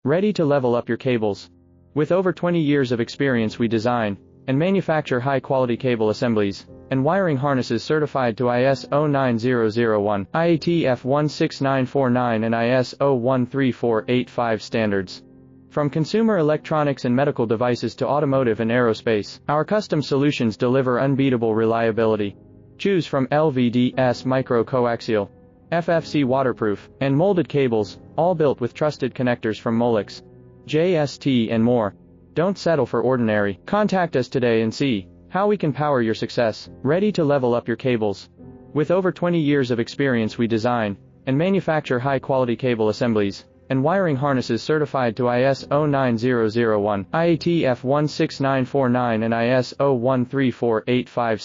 Ready to level up your cables. With over 20 years of experience, we design and manufacture high-quality cable assemblies and wiring harnesses certified to ISO 9001, IATF 16949 and ISO 13485 standards. From consumer electronics and medical devices to automotive and aerospace, our custom solutions deliver unbeatable reliability. Choose from LVDS micro-coaxial, FFC waterproof, and molded cables, all built with trusted connectors from Molex, JST and more. Don't settle for ordinary. Contact us today and see how we can power your success. Ready to level up your cables. With over 20 years of experience, we design and manufacture high-quality cable assemblies and wiring harnesses certified to ISO 9001, IATF 16949 and ISO 13485.